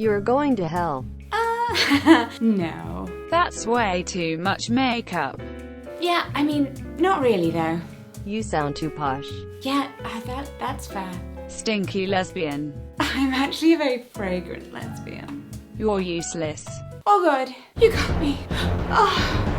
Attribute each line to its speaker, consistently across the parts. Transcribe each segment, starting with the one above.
Speaker 1: You're going to hell.
Speaker 2: No.
Speaker 3: That's way too much makeup.
Speaker 2: Yeah, I mean, not really though.
Speaker 1: You sound too posh.
Speaker 2: Yeah, that's fair.
Speaker 3: Stinky lesbian.
Speaker 2: I'm actually a very fragrant lesbian.
Speaker 3: You're useless.
Speaker 2: Oh god, you got me. Oh.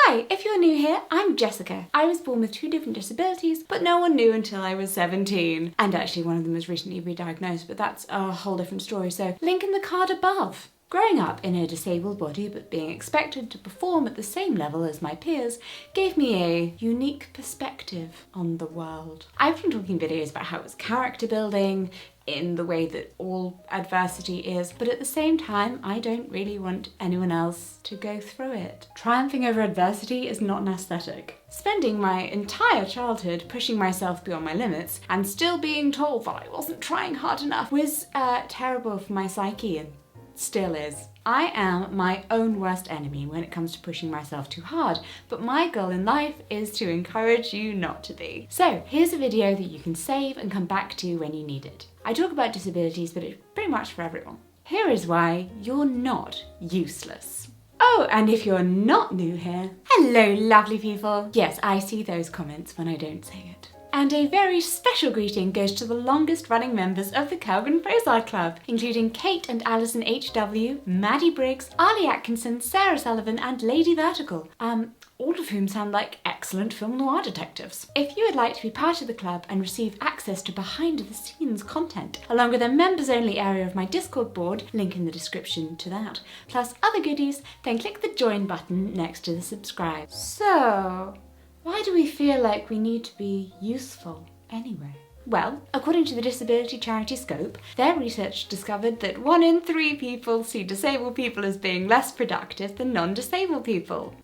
Speaker 2: Hi, if you're new here, I'm Jessica. I was born with 2 different disabilities, but no one knew until I was 17. And actually one of them was recently re-diagnosed, but that's a whole different story, so link in the card above. Growing up in a disabled body but being expected to perform at the same level as my peers gave me a unique perspective on the world. I've been talking videos about how it's character building in the way that all adversity is, but at the same time I don't really want anyone else to go through it. Triumphing over adversity is not an aesthetic. Spending my entire childhood pushing myself beyond my limits and still being told that I wasn't trying hard enough was terrible for my psyche, and still is. I am my own worst enemy when it comes to pushing myself too hard, but my goal in life is to encourage you not to be. So here's a video that you can save and come back to when you need it. I talk about disabilities, but it's pretty much for everyone. Here is why you're not useless. Oh, and if you're not new here, hello lovely people. Yes, I see those comments when I don't say it. And a very special greeting goes to the longest running members of the Kellgren-Fozard Club, including Kate and Alison HW, Maddie Briggs, Ali Atkinson, Sarah Sullivan and Lady Vertical, all of whom sound like excellent film noir detectives. If you would like to be part of the club and receive access to behind the scenes content, along with a members only area of my Discord board, link in the description to that, plus other goodies, then click the join button next to the subscribe. So, why do we feel like we need to be useful anyway? Well, according to the disability charity Scope, their research discovered that 1 in 3 people see disabled people as being less productive than non-disabled people.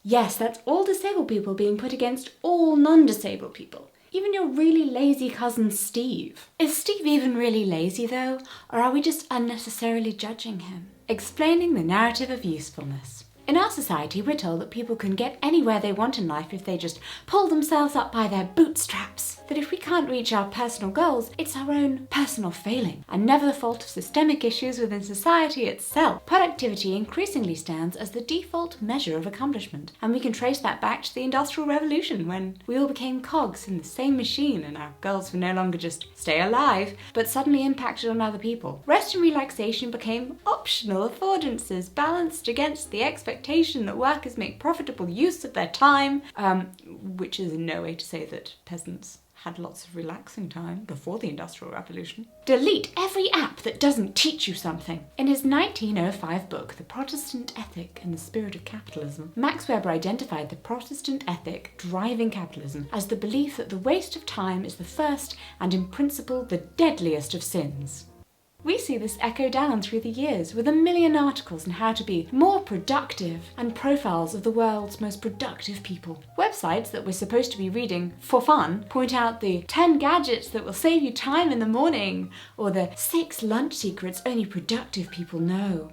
Speaker 2: Yes, that's all disabled people being put against all non-disabled people. Even your really lazy cousin Steve. Is Steve even really lazy though, or are we just unnecessarily judging him? Explaining the narrative of usefulness. In our society, we're told that people can get anywhere they want in life if they just pull themselves up by their bootstraps. That if we can't reach our personal goals, it's our own personal failing, and never the fault of systemic issues within society itself. Productivity increasingly stands as the default measure of accomplishment, and we can trace that back to the Industrial Revolution, when we all became cogs in the same machine and our goals were no longer just stay alive, but suddenly impacted on other people. Rest and relaxation became optional affordances balanced against the expectation that workers make profitable use of their time, which is in no way to say that peasants had lots of relaxing time before the Industrial Revolution. Delete every app that doesn't teach you something. In his 1905 book, The Protestant Ethic and the Spirit of Capitalism, Max Weber identified the Protestant ethic driving capitalism as the belief that the waste of time is the first and in principle the deadliest of sins. We see this echo down through the years with a million articles on how to be more productive and profiles of the world's most productive people. Websites that we're supposed to be reading for fun point out the 10 gadgets that will save you time in the morning, or the 6 lunch secrets only productive people know.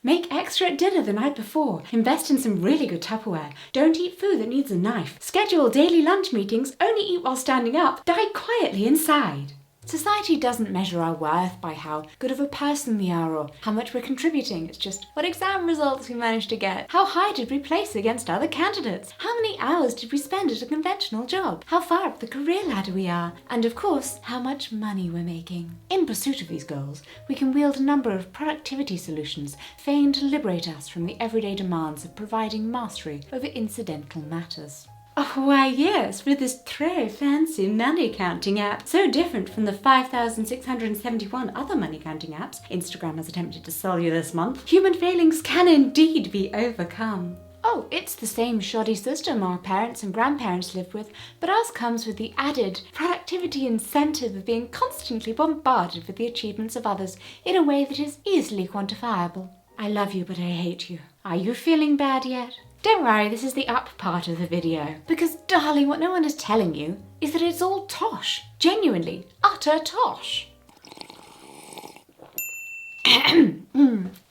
Speaker 2: Make extra at dinner the night before. Invest in some really good Tupperware. Don't eat food that needs a knife. Schedule daily lunch meetings. Only eat while standing up. Die quietly inside. Society doesn't measure our worth by how good of a person we are or how much we're contributing. It's just what exam results we managed to get. How high did we place against other candidates? How many hours did we spend at a conventional job? How far up the career ladder we are? And of course, how much money we're making. In pursuit of these goals, we can wield a number of productivity solutions fain to liberate us from the everyday demands of providing mastery over incidental matters. Oh, why yes, with this très fancy money counting app, so different from the 5,671 other money counting apps Instagram has attempted to sell you this month, human failings can indeed be overcome. Oh, it's the same shoddy system our parents and grandparents lived with, but ours comes with the added productivity incentive of being constantly bombarded with the achievements of others in a way that is easily quantifiable. I love you, but I hate you. Are you feeling bad yet? Don't worry, this is the up part of the video. Because, darling, what no one is telling you is that it's all tosh. Genuinely, utter tosh.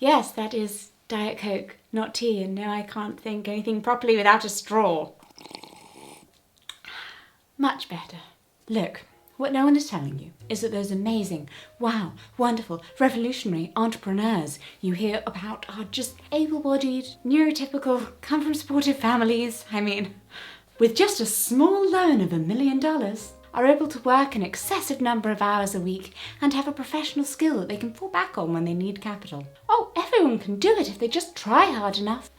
Speaker 2: Yes, that is Diet Coke, not tea, and no, I can't think anything properly without a straw. Much better. Look, What no one is telling you is that those amazing, wow, wonderful, revolutionary entrepreneurs you hear about are just able-bodied, neurotypical, come from supportive families. I mean, with just a small loan of $1 million, are able to work an excessive number of hours a week and have a professional skill that they can fall back on when they need capital. Oh, everyone can do it if they just try hard enough.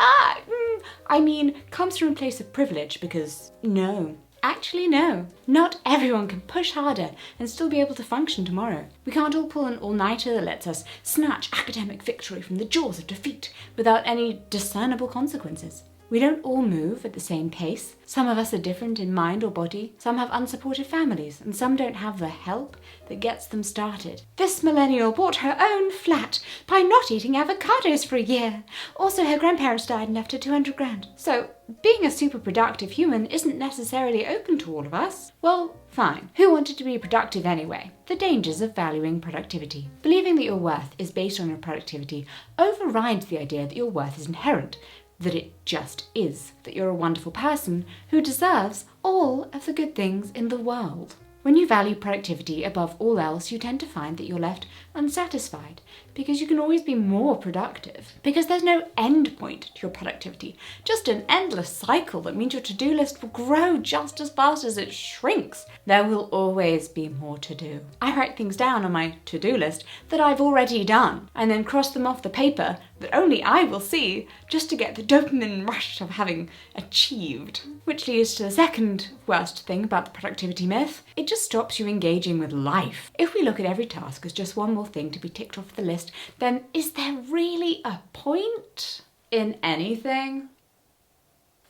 Speaker 2: Comes from a place of privilege because no. Actually, no. Not everyone can push harder and still be able to function tomorrow. We can't all pull an all-nighter that lets us snatch academic victory from the jaws of defeat without any discernible consequences. We don't all move at the same pace. Some of us are different in mind or body. Some have unsupportive families, and some don't have the help that gets them started. This millennial bought her own flat by not eating avocados for a year. Also, her grandparents died and left her 200 grand. So, being a super productive human isn't necessarily open to all of us. Well, fine. Who wanted to be productive anyway? The dangers of valuing productivity. Believing that your worth is based on your productivity overrides the idea that your worth is inherent, that it just is, that you're a wonderful person who deserves all of the good things in the world. When you value productivity above all else, you tend to find that you're left unsatisfied because you can always be more productive. Because there's no end point to your productivity, just an endless cycle that means your to-do list will grow just as fast as it shrinks. There will always be more to do. I write things down on my to-do list that I've already done and then cross them off the paper that only I will see just to get the dopamine rush of having achieved. Which leads to the second worst thing about the productivity myth. It just stops you engaging with life. If we look at every task as just one more thing to be ticked off the list, then is there really a point in anything?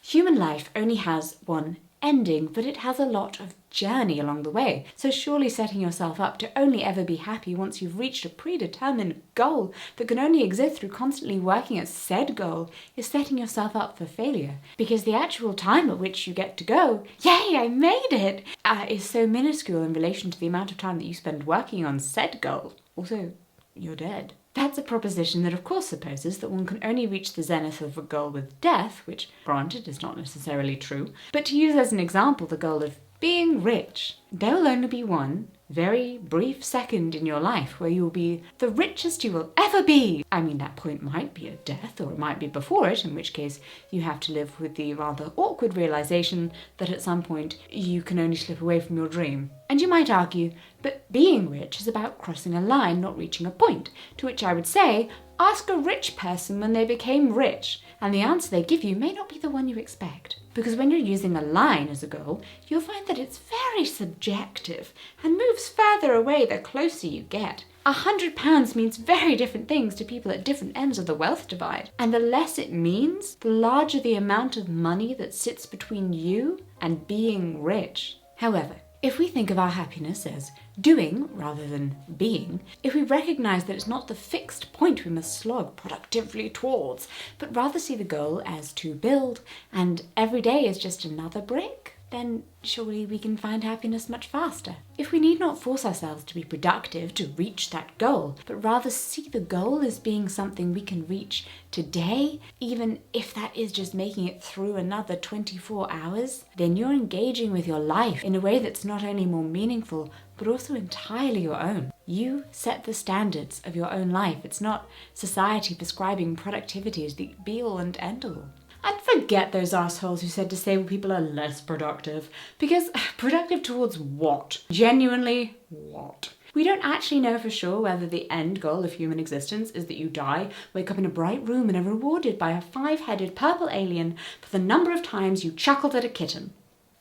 Speaker 2: Human life only has one ending, but it has a lot of journey along the way. So surely setting yourself up to only ever be happy once you've reached a predetermined goal that can only exist through constantly working at said goal is setting yourself up for failure. Because the actual time at which you get to go, yay, I made it, is so minuscule in relation to the amount of time that you spend working on said goal. Also, you're dead. That's a proposition that of course supposes that one can only reach the zenith of a goal with death, which granted is not necessarily true, but to use as an example the goal of being rich, there will only be one very brief second in your life where you will be the richest you will ever be. I mean, that point might be at death or it might be before it, in which case you have to live with the rather awkward realization that at some point you can only slip away from your dream. And you might argue, but being rich is about crossing a line, not reaching a point. To which I would say, ask a rich person when they became rich, and the answer they give you may not be the one you expect. Because when you're using a line as a goal, you'll find that it's very subjective and moves further away the closer you get. £100 means very different things to people at different ends of the wealth divide. And the less it means, the larger the amount of money that sits between you and being rich. However, if we think of our happiness as doing rather than being, if we recognise that it's not the fixed point we must slog productively towards, but rather see the goal as to build, and every day is just another brick, then surely we can find happiness much faster. If we need not force ourselves to be productive to reach that goal, but rather see the goal as being something we can reach today, even if that is just making it through another 24 hours, then you're engaging with your life in a way that's not only more meaningful, but also entirely your own. You set the standards of your own life. It's not society prescribing productivity as the be-all and end-all. And forget those assholes who said disabled people are less productive. Because productive towards what? Genuinely, what? We don't actually know for sure whether the end goal of human existence is that you die, wake up in a bright room and are rewarded by a 5-headed purple alien for the number of times you chuckled at a kitten.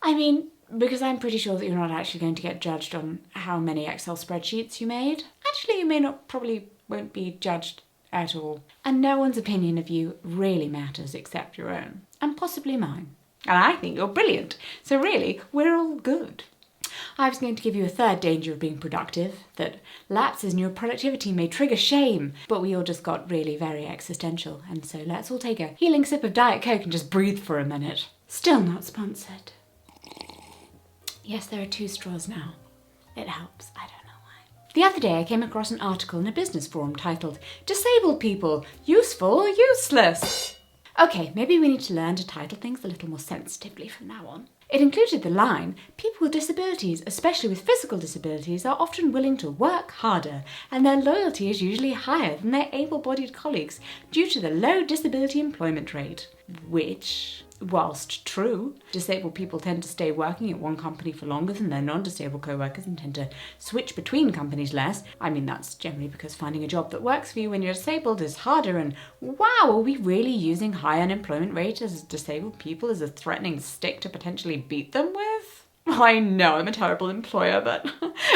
Speaker 2: I mean, because I'm pretty sure that you're not actually going to get judged on how many Excel spreadsheets you made. Actually, you probably won't be judged at all. And no one's opinion of you really matters except your own. And possibly mine. And I think you're brilliant. So really, we're all good. I was going to give you a third danger of being productive, that lapses in your productivity may trigger shame, but we all just got really very existential, and so let's all take a healing sip of Diet Coke and just breathe for a minute. Still not sponsored. Yes, there are 2 straws now. It helps, I don't know why. The other day I came across an article in a business forum titled, "Disabled People, Useful or Useless?" Okay, maybe we need to learn to title things a little more sensitively from now on. It included the line, people with disabilities, especially with physical disabilities, are often willing to work harder, and their loyalty is usually higher than their able-bodied colleagues due to the low disability employment rate. Which, whilst true, disabled people tend to stay working at one company for longer than their non-disabled co-workers and tend to switch between companies less. I mean, that's generally because finding a job that works for you when you're disabled is harder, and wow, are we really using high unemployment rate as disabled people as a threatening stick to potentially beat them with? I know I'm a terrible employer, but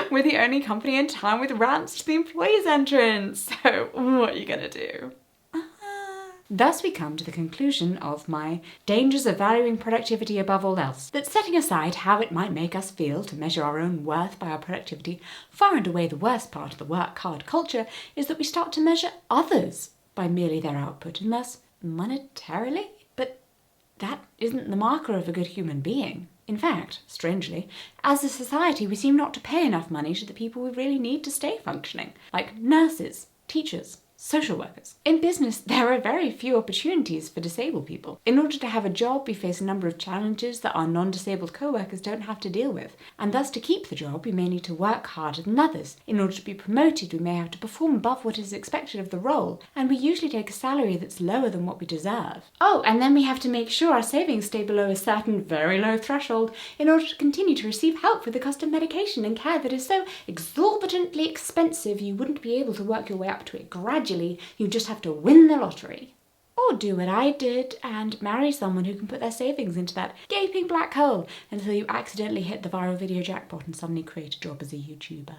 Speaker 2: we're the only company in town with ramps to the employees' entrance, so what are you gonna do? Thus we come to the conclusion of my dangers of valuing productivity above all else, that setting aside how it might make us feel to measure our own worth by our productivity, far and away the worst part of the work-hard culture is that we start to measure others by merely their output and thus monetarily. But that isn't the marker of a good human being. In fact, strangely, as a society we seem not to pay enough money to the people we really need to stay functioning, like nurses, teachers, social workers. In business, there are very few opportunities for disabled people. In order to have a job, we face a number of challenges that our non-disabled co-workers don't have to deal with. And thus, to keep the job, we may need to work harder than others. In order to be promoted, we may have to perform above what is expected of the role. And we usually take a salary that's lower than what we deserve. Oh, and then we have to make sure our savings stay below a certain very low threshold in order to continue to receive help with the cost of medication and care that is so exorbitantly expensive you wouldn't be able to work your way up to it gradually. You just have to win the lottery. Or do what I did and marry someone who can put their savings into that gaping black hole until you accidentally hit the viral video jackpot and suddenly create a job as a YouTuber.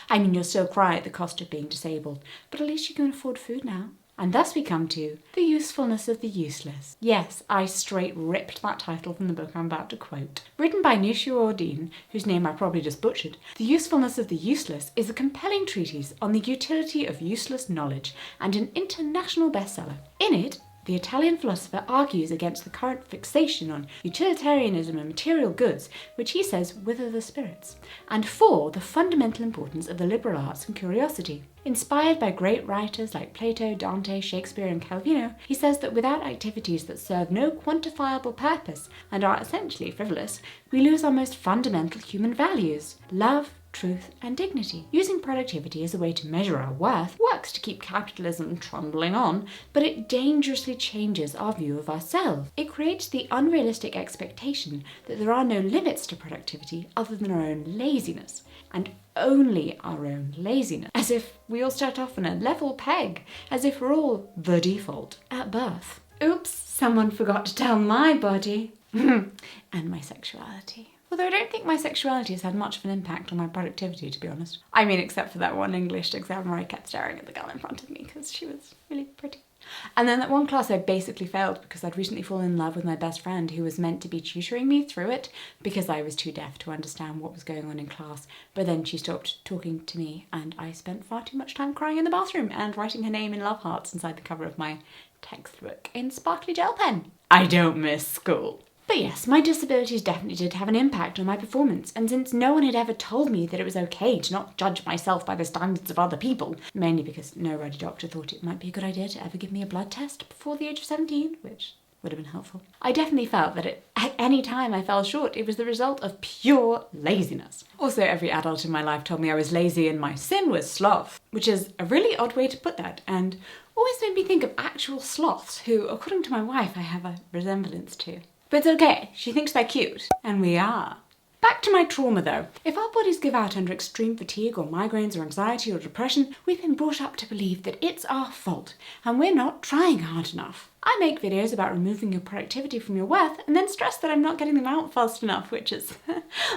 Speaker 2: I mean, you'll still cry at the cost of being disabled, but at least you can afford food now. And thus we come to The Usefulness of the Useless. Yes, I straight ripped that title from the book I'm about to quote. Written by Nisha Ordine, whose name I probably just butchered, The Usefulness of the Useless is a compelling treatise on the utility of useless knowledge and an international bestseller. In it, the Italian philosopher argues against the current fixation on utilitarianism and material goods, which he says wither the spirits, and for the fundamental importance of the liberal arts and curiosity. Inspired by great writers like Plato, Dante, Shakespeare, and Calvino, he says that without activities that serve no quantifiable purpose and are essentially frivolous, we lose our most fundamental human values: love, truth, and dignity. Using productivity as a way to measure our worth works to keep capitalism trundling on, but it dangerously changes our view of ourselves. It creates the unrealistic expectation that there are no limits to productivity other than our own laziness, and only our own laziness, as if we all start off on a level peg, as if we're all the default at birth. Oops, someone forgot to tell my body and my sexuality. Although I don't think my sexuality has had much of an impact on my productivity, to be honest. I mean, except for that one English exam where I kept staring at the girl in front of me because she was really pretty. And then that one class I basically failed because I'd recently fallen in love with my best friend who was meant to be tutoring me through it because I was too deaf to understand what was going on in class. But then she stopped talking to me and I spent far too much time crying in the bathroom and writing her name in love hearts inside the cover of my textbook in sparkly gel pen. I don't miss school. But yes, my disabilities definitely did have an impact on my performance, and since no one had ever told me that it was okay to not judge myself by the standards of other people, mainly because no ruddy doctor thought it might be a good idea to ever give me a blood test before the age of 17, which would have been helpful, I definitely felt that at any time I fell short, it was the result of pure laziness. Also, every adult in my life told me I was lazy and my sin was sloth, which is a really odd way to put that, and always made me think of actual sloths who, according to my wife, I have a resemblance to. But it's okay, she thinks they're cute. And we are. Back to my trauma though. If our bodies give out under extreme fatigue or migraines or anxiety or depression, we've been brought up to believe that it's our fault and we're not trying hard enough. I make videos about removing your productivity from your worth and then stress that I'm not getting them out fast enough, which is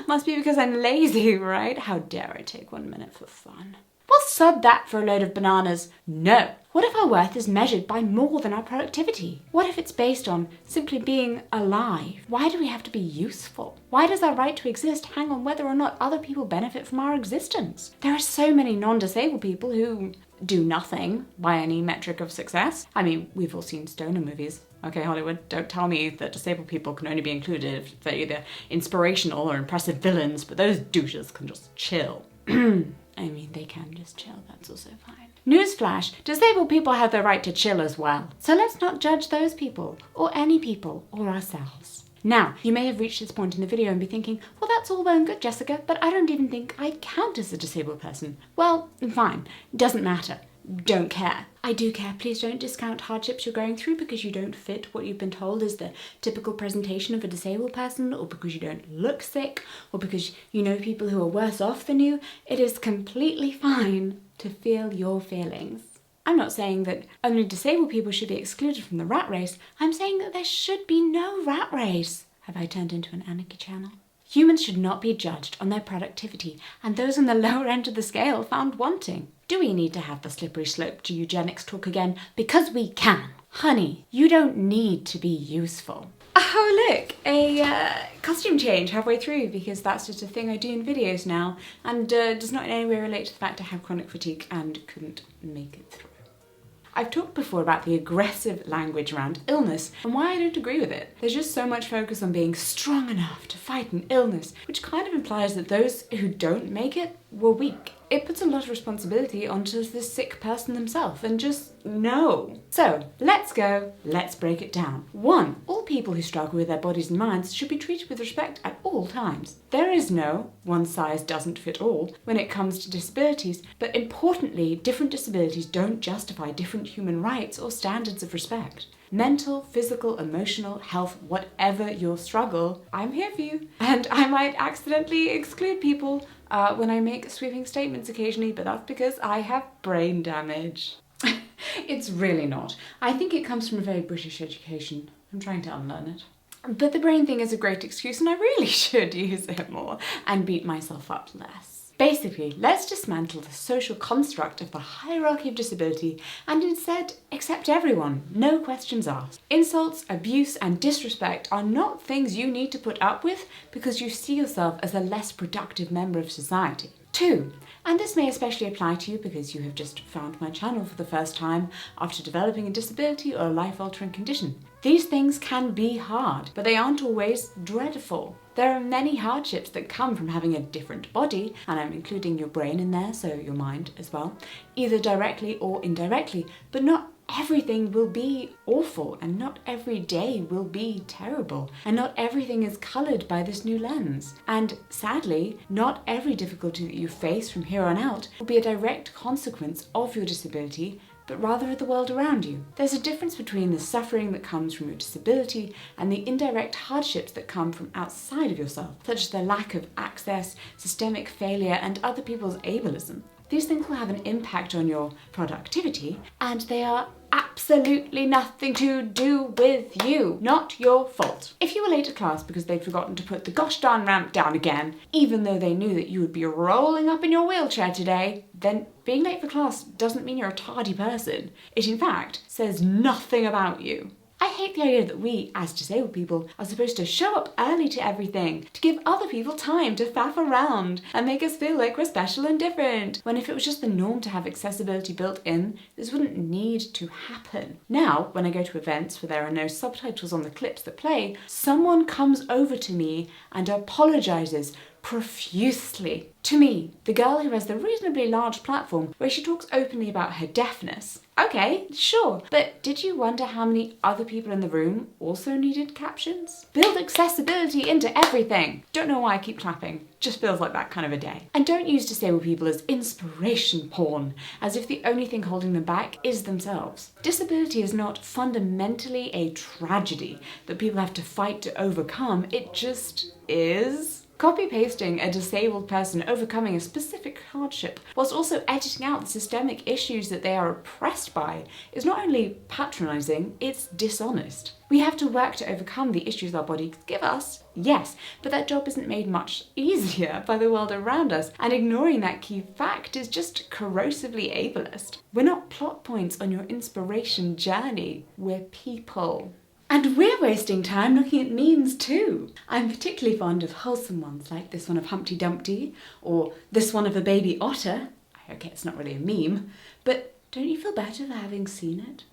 Speaker 2: must be because I'm lazy, right? How dare I take 1 minute for fun? Well, sod that for a load of bananas. No. What if our worth is measured by more than our productivity? What if it's based on simply being alive? Why do we have to be useful? Why does our right to exist hang on whether or not other people benefit from our existence? There are so many non-disabled people who do nothing by any metric of success. I mean, we've all seen stoner movies. Okay, Hollywood, don't tell me that disabled people can only be included if they're either inspirational or impressive villains, but those douches can just chill. I mean, they can just chill, that's also fine. Newsflash, disabled people have the right to chill as well. So let's not judge those people, or any people, or ourselves. Now, you may have reached this point in the video and be thinking, well, that's all well and good, Jessica, but I don't even think I count as a disabled person. Well, fine, doesn't matter. Don't care. I do care. Please don't discount hardships you're going through because you don't fit what you've been told is the typical presentation of a disabled person, or because you don't look sick, or because you know people who are worse off than you. It is completely fine to feel your feelings. I'm not saying that only disabled people should be excluded from the rat race. I'm saying that there should be no rat race. Have I turned into an anarchy channel? Humans should not be judged on their productivity, and those on the lower end of the scale found wanting. Do we need to have the slippery slope to eugenics talk again? Because we can. Honey, you don't need to be useful. Oh look, a costume change halfway through, because that's just a thing I do in videos now, and does not in any way relate to the fact I have chronic fatigue and couldn't make it through. I've talked before about the aggressive language around illness and why I don't agree with it. There's just so much focus on being strong enough to fight an illness, which kind of implies that those who don't make it were weak. It puts a lot of responsibility onto the sick person themselves, and just no. So, let's break it down. 1. All people who struggle with their bodies and minds should be treated with respect at all times. There is no one size doesn't fit all when it comes to disabilities, but importantly, different disabilities don't justify different human rights or standards of respect. Mental, physical, emotional, health, whatever your struggle, I'm here for you. And I might accidentally exclude people when I make sweeping statements occasionally, but that's because I have brain damage. It's really not. I think it comes from a very British education. I'm trying to unlearn it. But the brain thing is a great excuse, and I really should use it more and beat myself up less. Basically, let's dismantle the social construct of the hierarchy of disability and instead accept everyone, no questions asked. Insults, abuse, and disrespect are not things you need to put up with because you see yourself as a less productive member of society. 2. And this may especially apply to you because you have just found my channel for the first time after developing a disability or a life-altering condition. These things can be hard, but they aren't always dreadful. There are many hardships that come from having a different body, and I'm including your brain in there, so your mind as well, either directly or indirectly, but not everything will be awful, and not every day will be terrible, and not everything is coloured by this new lens. And sadly, not every difficulty that you face from here on out will be a direct consequence of your disability, but rather of the world around you. There's a difference between the suffering that comes from your disability and the indirect hardships that come from outside of yourself, such as the lack of access, systemic failure, and other people's ableism. These things will have an impact on your productivity, and they are absolutely nothing to do with you. Not your fault. If you were late to class because they'd forgotten to put the gosh darn ramp down again, even though they knew that you would be rolling up in your wheelchair today, then being late for class doesn't mean you're a tardy person. It in fact says nothing about you. I hate the idea that we, as disabled people, are supposed to show up early to everything, to give other people time to faff around and make us feel like we're special and different, when if it was just the norm to have accessibility built in, this wouldn't need to happen. Now, when I go to events where there are no subtitles on the clips that play, someone comes over to me and apologises profusely to me, the girl who has the reasonably large platform where she talks openly about her deafness. Okay, sure, but did you wonder how many other people in the room also needed captions? Build accessibility into everything. Don't know why I keep clapping, just feels like that kind of a day. And don't use disabled people as inspiration porn, as if the only thing holding them back is themselves. Disability is not fundamentally a tragedy that people have to fight to overcome, it just is. Copy-pasting a disabled person overcoming a specific hardship whilst also editing out the systemic issues that they are oppressed by is not only patronising, it's dishonest. We have to work to overcome the issues our bodies give us, yes, but that job isn't made much easier by the world around us, and ignoring that key fact is just corrosively ableist. We're not plot points on your inspiration journey, we're people. And we're wasting time looking at memes too. I'm particularly fond of wholesome ones like this one of Humpty Dumpty or this one of a baby otter. Okay, it's not really a meme, but don't you feel better for having seen it?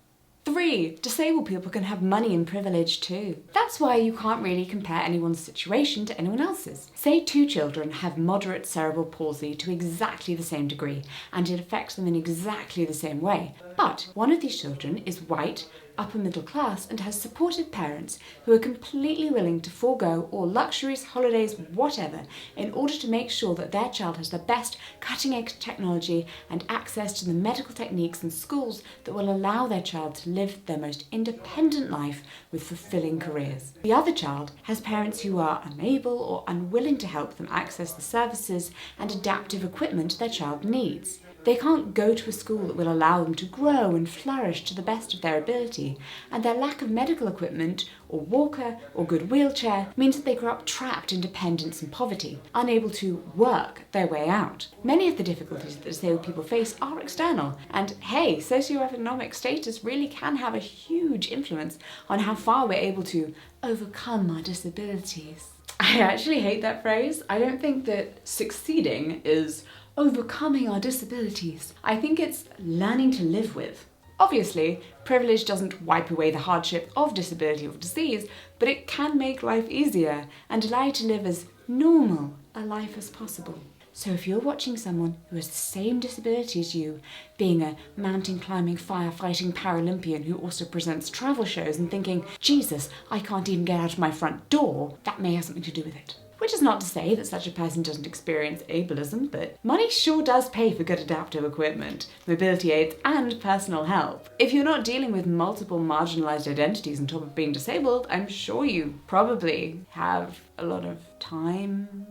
Speaker 2: 3. Disabled people can have money and privilege too. That's why you can't really compare anyone's situation to anyone else's. Say 2 children have moderate cerebral palsy to exactly the same degree, and it affects them in exactly the same way. But one of these children is white, upper middle class and has supportive parents who are completely willing to forego all luxuries, holidays, whatever, in order to make sure that their child has the best cutting-edge technology and access to the medical techniques and schools that will allow their child to live their most independent life with fulfilling careers. The other child has parents who are unable or unwilling to help them access the services and adaptive equipment their child needs. They can't go to a school that will allow them to grow and flourish to the best of their ability, and their lack of medical equipment or walker or good wheelchair means that they grow up trapped in dependence and poverty, unable to work their way out. Many of the difficulties that disabled people face are external, and hey, socioeconomic status really can have a huge influence on how far we're able to overcome our disabilities. I actually hate that phrase. I don't think that succeeding is overcoming our disabilities. I think it's learning to live with. Obviously, privilege doesn't wipe away the hardship of disability or disease, but it can make life easier and allow you to live as normal a life as possible. So if you're watching someone who has the same disability as you, being a mountain climbing, firefighting Paralympian who also presents travel shows and thinking, Jesus, I can't even get out of my front door, that may have something to do with it. Which is not to say that such a person doesn't experience ableism, but money sure does pay for good adaptive equipment, mobility aids, and personal help. If you're not dealing with multiple marginalised identities on top of being disabled, I'm sure you probably have a lot of time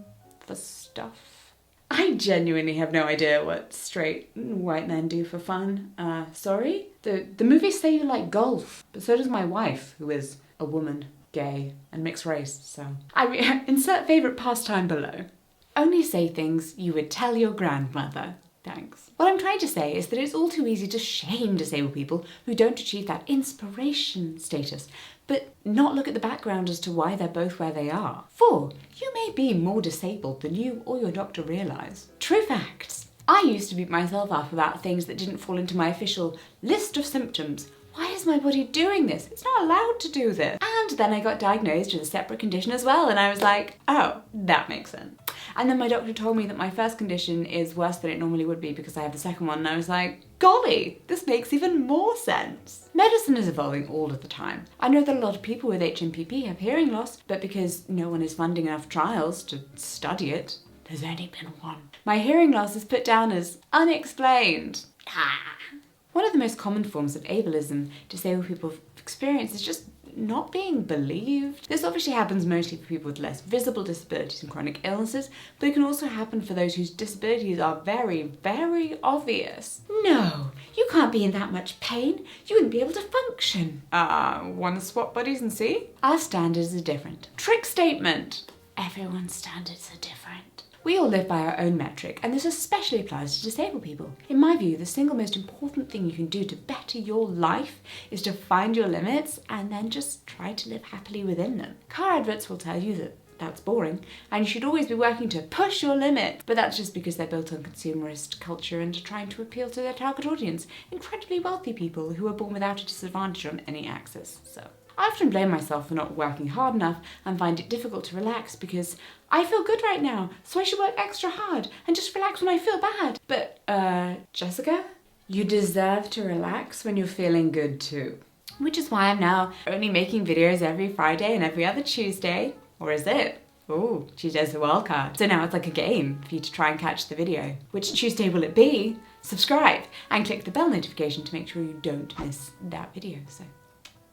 Speaker 2: for stuff. I genuinely have no idea what straight white men do for fun. Sorry? The movies say you like golf, but so does my wife, who is a woman, gay, and mixed race, so... insert favourite pastime below. Only say things you would tell your grandmother. Thanks. What I'm trying to say is that it's all too easy to shame disabled people who don't achieve that inspiration status, but not look at the background as to why they're both where they are. For you may be more disabled than you or your doctor realise. True facts. I used to beat myself up about things that didn't fall into my official list of symptoms. Why is my body doing this? It's not allowed to do this. And then I got diagnosed with a separate condition as well, and I was like, oh, that makes sense. And then my doctor told me that my first condition is worse than it normally would be because I have the second one, and I was like, golly, this makes even more sense. Medicine is evolving all of the time. I know that a lot of people with HMPP have hearing loss, but because no one is funding enough trials to study it, there's only been one. My hearing loss is put down as unexplained. One of the most common forms of ableism disabled people experience is just not being believed. This obviously happens mostly for people with less visible disabilities and chronic illnesses, but it can also happen for those whose disabilities are very, very obvious. No, you can't be in that much pain. You wouldn't be able to function. Want to swap buddies and see? Our standards are different. Trick statement. Everyone's standards are different. We all live by our own metric, and this especially applies to disabled people. In my view, the single most important thing you can do to better your life is to find your limits and then just try to live happily within them. Car adverts will tell you that that's boring, and you should always be working to push your limit, but that's just because they're built on consumerist culture and are trying to appeal to their target audience, incredibly wealthy people who are born without a disadvantage on any axis. So I often blame myself for not working hard enough and find it difficult to relax because I feel good right now, so I should work extra hard and just relax when I feel bad. But, Jessica, you deserve to relax when you're feeling good too. Which is why I'm now only making videos every Friday and every other Tuesday. Or is it? Oh, Tuesday's the wild card. So now it's like a game for you to try and catch the video. Which Tuesday will it be? Subscribe and click the bell notification to make sure you don't miss that video. So,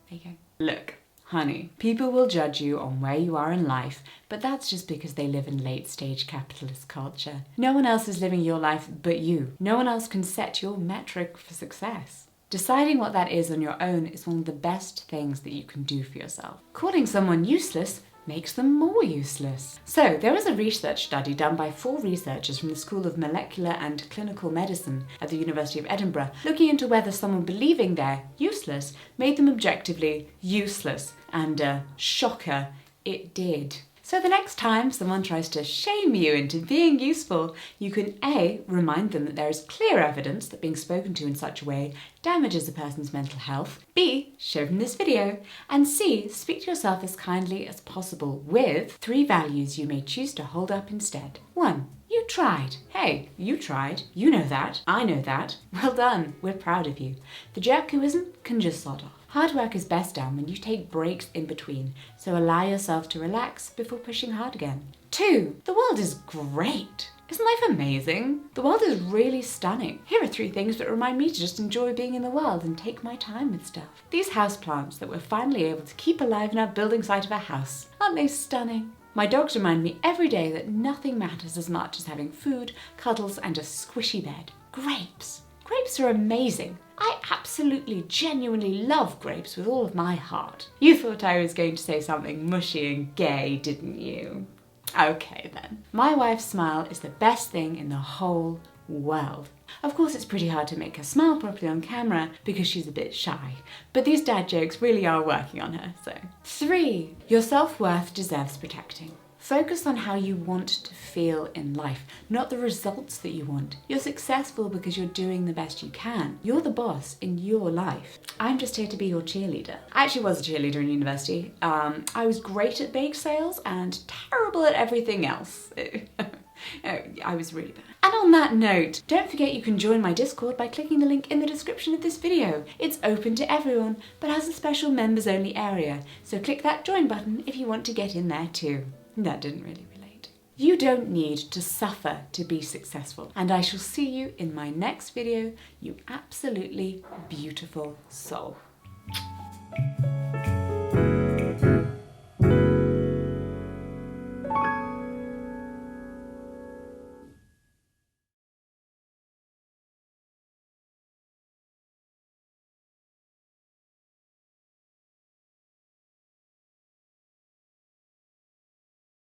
Speaker 2: there you go. Look, honey, people will judge you on where you are in life, but that's just because they live in late-stage capitalist culture. No one else is living your life but you. No one else can set your metric for success. Deciding what that is on your own is one of the best things that you can do for yourself. Calling someone useless makes them more useless. So there was a research study done by 4 researchers from the School of Molecular and Clinical Medicine at the University of Edinburgh, looking into whether someone believing they're useless made them objectively useless. And shocker, it did. So the next time someone tries to shame you into being useful, you can A, remind them that there is clear evidence that being spoken to in such a way damages a person's mental health, B, show them this video, and C, speak to yourself as kindly as possible with 3 values you may choose to hold up instead. 1. You tried. Hey, you tried. You know that. I know that. Well done. We're proud of you. The jerk who isn't can just sod off. Hard work is best done when you take breaks in between, so allow yourself to relax before pushing hard again. 2. The world is great. Isn't life amazing? The world is really stunning. Here are 3 things that remind me to just enjoy being in the world and take my time with stuff. These houseplants that we're finally able to keep alive in our building site of our house. Aren't they stunning? My dogs remind me every day that nothing matters as much as having food, cuddles, and a squishy bed. Grapes. Grapes are amazing. I absolutely, genuinely love grapes with all of my heart. You thought I was going to say something mushy and gay, didn't you? Okay then. My wife's smile is the best thing in the whole world. Of course, it's pretty hard to make her smile properly on camera because she's a bit shy, but these dad jokes really are working on her, so. 3. Your self-worth deserves protecting. Focus on how you want to feel in life, not the results that you want. You're successful because you're doing the best you can. You're the boss in your life. I'm just here to be your cheerleader. I actually was a cheerleader in university. I was great at bake sales and terrible at everything else. I was really bad. And on that note, don't forget you can join my Discord by clicking the link in the description of this video. It's open to everyone, but has a special members only area, so click that join button if you want to get in there too. That didn't really relate. You don't need to suffer to be successful, and I shall see you in my next video, you absolutely beautiful soul.